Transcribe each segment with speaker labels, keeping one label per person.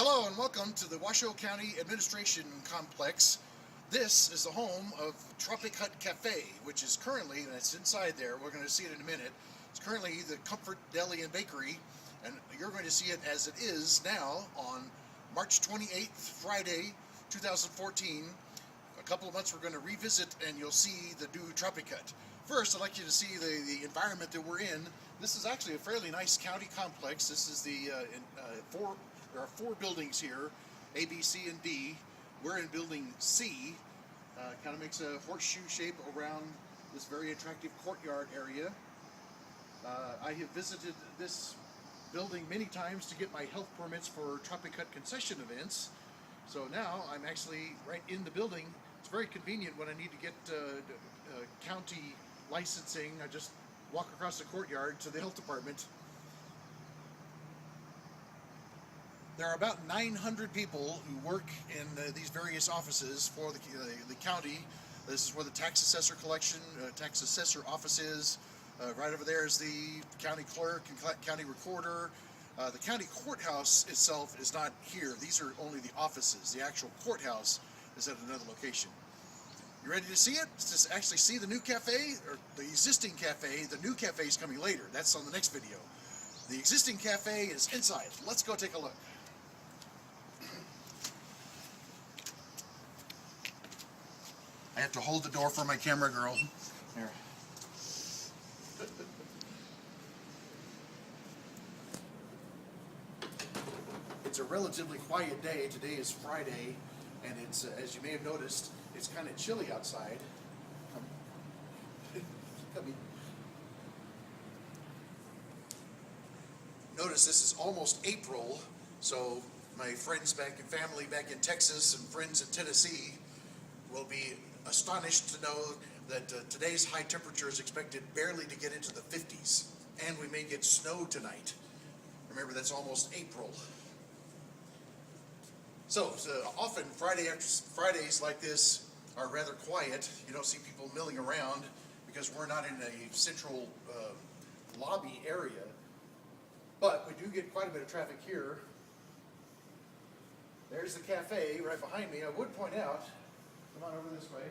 Speaker 1: Hello and welcome to the Washoe County Administration Complex. This is the home of Tropic Hut Cafe, which is currently, and it's inside there, we're going to see it in a minute, it's currently the Comfort Deli and Bakery, and you're going to see it as it is now on March 28th, Friday, 2014. A couple of months we're going to revisit and you'll see the new Tropic Hut. First, I'd like you to see the environment that we're in. This is actually a fairly nice county complex. This is there are four buildings here, A, B, C, and D. We're in building C. Kind of makes a horseshoe shape around this very attractive courtyard area. I have visited this building many times to get my health permits for Tropic Hut concession events. So now I'm actually right in the building. It's very convenient when I need to get county licensing. I just walk across the courtyard to the health department. There are about 900 people who work in these various offices for the county. This is where the tax assessor tax assessor office is. Right over there is the county clerk and county recorder. The county courthouse itself is not here. These are only the offices. The actual courthouse is at another location. You ready to see it? To actually see the new cafe, or the existing cafe. The new cafe is coming later. That's on the next video. The existing cafe is inside. Let's go take a look. I have to hold the door for my camera girl. Here. It's a relatively quiet day. Today is Friday, and it's, as you may have noticed, it's kind of chilly outside. Notice this is almost April, so my friends back in family back in Texas and friends in Tennessee will be astonished to know that today's high temperature is expected barely to get into the 50s, and we may get snow tonight. Remember, that's almost April. So often Fridays like this are rather quiet. You don't see people milling around because we're not in a central lobby area. But we do get quite a bit of traffic here. There's the cafe right behind me. I would point out, come on over this way.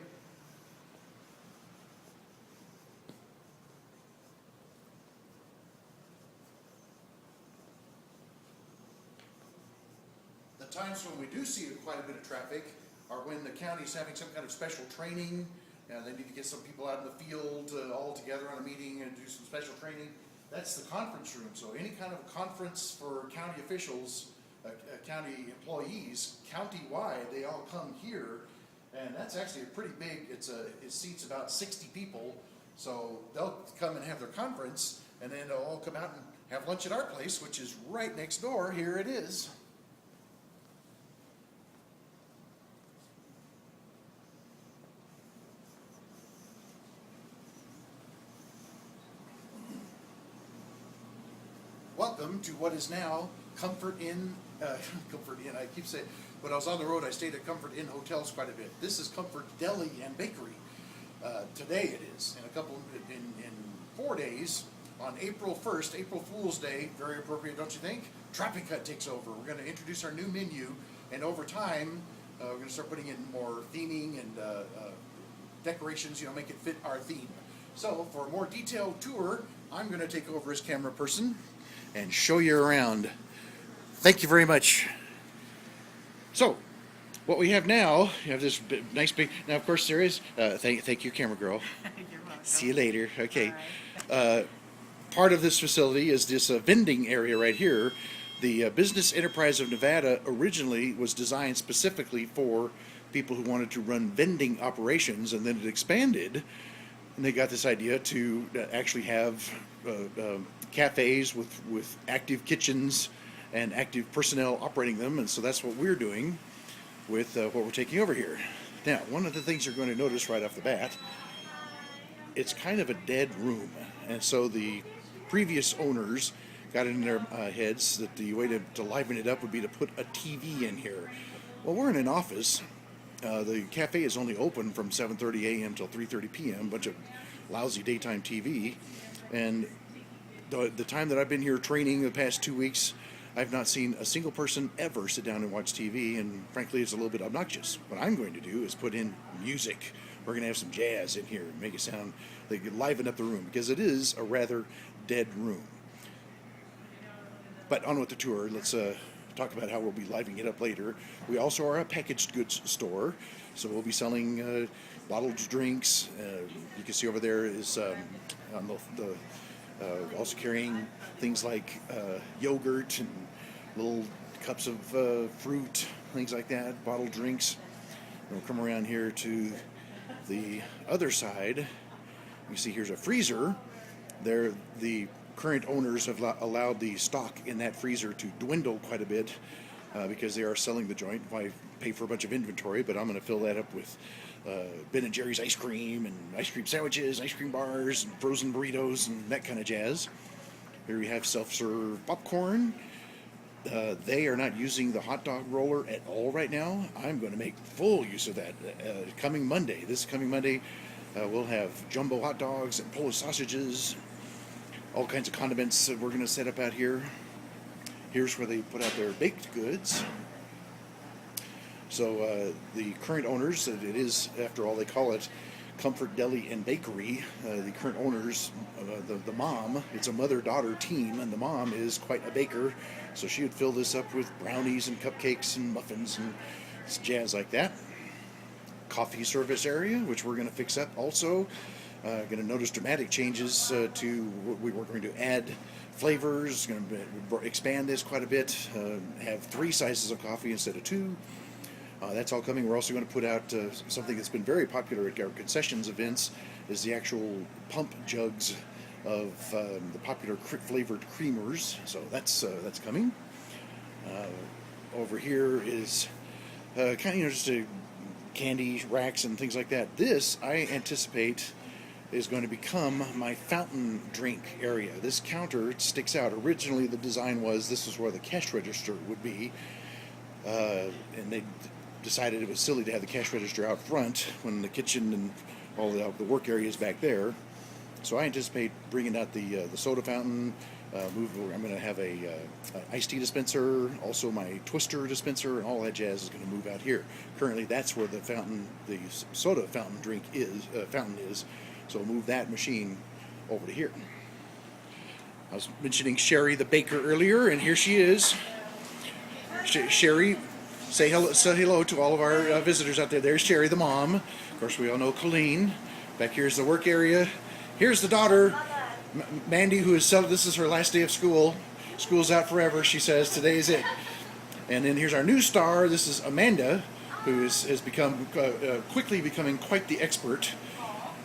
Speaker 1: The times when we do see quite a bit of traffic are when the county's having some kind of special training. They need to get some people out in the field all together on a meeting and do some special training. That's the conference room. So any kind of conference for county officials, county employees, county-wide, they all come here. And that's actually a pretty big, it seats about 60 people. So they'll come and have their conference, and then they'll all come out and have lunch at our place, which is right next door. Here it is. Welcome to what is now Comfort Inn. Comfort Inn, I keep saying, when I was on the road, I stayed at Comfort Inn hotels quite a bit. This is Comfort Deli and Bakery. Today it is. In 4 days, on April 1st, April Fool's Day, very appropriate, don't you think? Tropic Hut takes over. We're going to introduce our new menu, and over time, we're going to start putting in more theming and decorations, make it fit our theme. So, for a more detailed tour, I'm going to take over as camera person and show you around. Thank you very much. So, what we have now, you have this nice big, now of course there is, thank you camera girl.
Speaker 2: You're welcome.
Speaker 1: See you later, okay.
Speaker 2: Right.
Speaker 1: Part of this facility is this vending area right here. The Business Enterprise of Nevada originally was designed specifically for people who wanted to run vending operations, and then it expanded, and they got this idea to actually have cafes with active kitchens and active personnel operating them, and so that's what we're doing with what we're taking over here. Now, one of the things you're going to notice right off the bat, it's kind of a dead room, and so the previous owners got it in their heads that the way to liven it up would be to put a TV in here. Well, we're in an office. The cafe is only open from 7:30 a.m. till 3:30 p.m., a bunch of lousy daytime TV, and the time that I've been here training the past 2 weeks, I've not seen a single person ever sit down and watch TV, and frankly, it's a little bit obnoxious. What I'm going to do is put in music. We're going to have some jazz in here, make it sound, like, liven up the room, because it is a rather dead room. But on with the tour. Let's talk about how we'll be livening it up later. We also are a packaged goods store, so we'll be selling bottled drinks. You can see over there is on the also carrying things like yogurt and little cups of fruit, things like that, bottled drinks. And we'll come around here to the other side. You see here's a freezer. There, the current owners have allowed the stock in that freezer to dwindle quite a bit because they are selling the joint. I pay for a bunch of inventory, but I'm going to fill that up with Ben and Jerry's ice cream and ice cream sandwiches, ice cream bars, and frozen burritos, and that kind of jazz. Here we have self-serve popcorn. They are not using the hot dog roller at all right now. I'm going to make full use of that this coming Monday, we'll have jumbo hot dogs and Polish sausages, all kinds of condiments that we're going to set up out here. Here's where they put out their baked goods. So the current owners, it is, after all, they call it Comfort Deli and Bakery. The current owners, the mom, it's a mother-daughter team, and the mom is quite a baker, so she would fill this up with brownies and cupcakes and muffins and jazz like that. Coffee service area, which we're going to fix up also. Going to notice dramatic changes to we're going to add flavors, going to expand this quite a bit, have 3 sizes of coffee instead of 2. That's all coming. We're also going to put out something that's been very popular at our concessions events, is the actual pump jugs of the popular flavored creamers. So that's coming. Over here is kind of just a candy racks and things like that. This, I anticipate, is going to become my fountain drink area. This counter sticks out. Originally, the design was this is where the cash register would be, and they decided it was silly to have the cash register out front when the kitchen and all the work area is back there. So I anticipate bringing out the soda fountain. I'm going to have a iced tea dispenser, also my twister dispenser, and all that jazz is going to move out here. Currently, that's where the soda fountain is. So we'll move that machine over to here. I was mentioning Sherry the baker earlier, and here she is. Sherry, say hello to all of our visitors out there. There's Sherry the mom. Of course, we all know Colleen. Back here's the work area. Here's the daughter, Mandy, who is this is her last day of school. School's out forever, she says. Today is it. And then here's our new star. This is Amanda, who has become quickly becoming quite the expert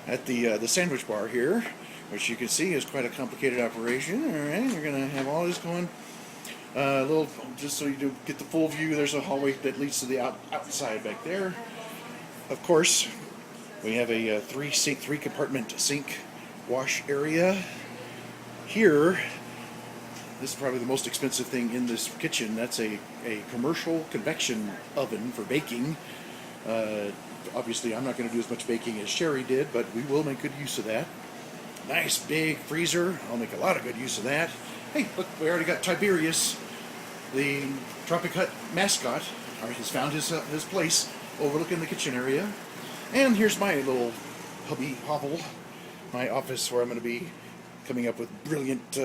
Speaker 1: at the sandwich bar here, which you can see is quite a complicated operation. All right, we're gonna have all this going. Just so you get the full view. There's a hallway that leads to the outside back there. Of course, we have a 3 compartment sink wash area. Here, this is probably the most expensive thing in this kitchen. That's a commercial convection oven for baking. Obviously, I'm not going to do as much baking as Sherry did, but we will make good use of that. Nice big freezer. I'll make a lot of good use of that. Hey, look, we already got Tiberius, the Tropic Hut mascot. Has found his place overlooking the kitchen area. And here's my little hubby hovel, my office where I'm going to be coming up with brilliant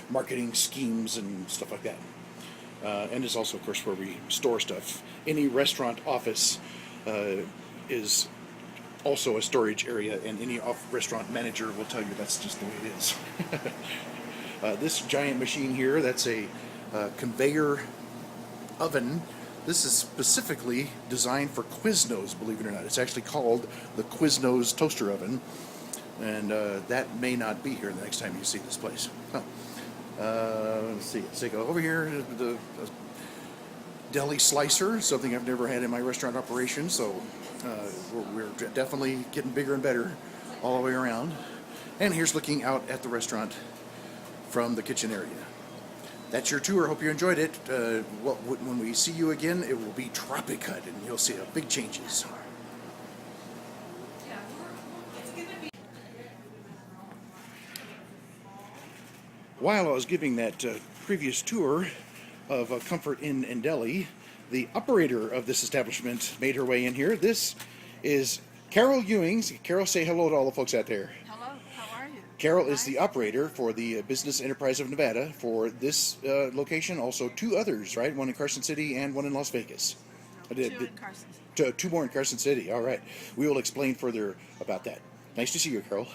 Speaker 1: marketing schemes and stuff like that. And it's also, of course, where we store stuff. Any restaurant office is also a storage area, and any restaurant manager will tell you that's just the way it is. This giant machine here, that's a conveyor oven. This is specifically designed for Quiznos, believe it or not. It's actually called the Quiznos toaster oven, and that may not be here the next time you see this place. Let's see. Let's go over here. The deli slicer, something I've never had in my restaurant operation, so we're definitely getting bigger and better all the way around. And here's looking out at the restaurant from the kitchen area. That's your tour. Hope you enjoyed it. When we see you again, it will be Tropic Hut, and you'll see big changes. While I was giving that previous tour, of Comfort Inn and Deli. The operator of this establishment made her way in here. This is Carol Ewings. Carol, say hello to all the folks out there.
Speaker 2: Hello, how are you?
Speaker 1: Carol is the operator for the Business Enterprise of Nevada for this location, also two others, right? One in Carson City and one in Las Vegas.
Speaker 2: Two in Carson City.
Speaker 1: Two more in Carson City. All right. We will explain further about that. Nice to see you, Carol.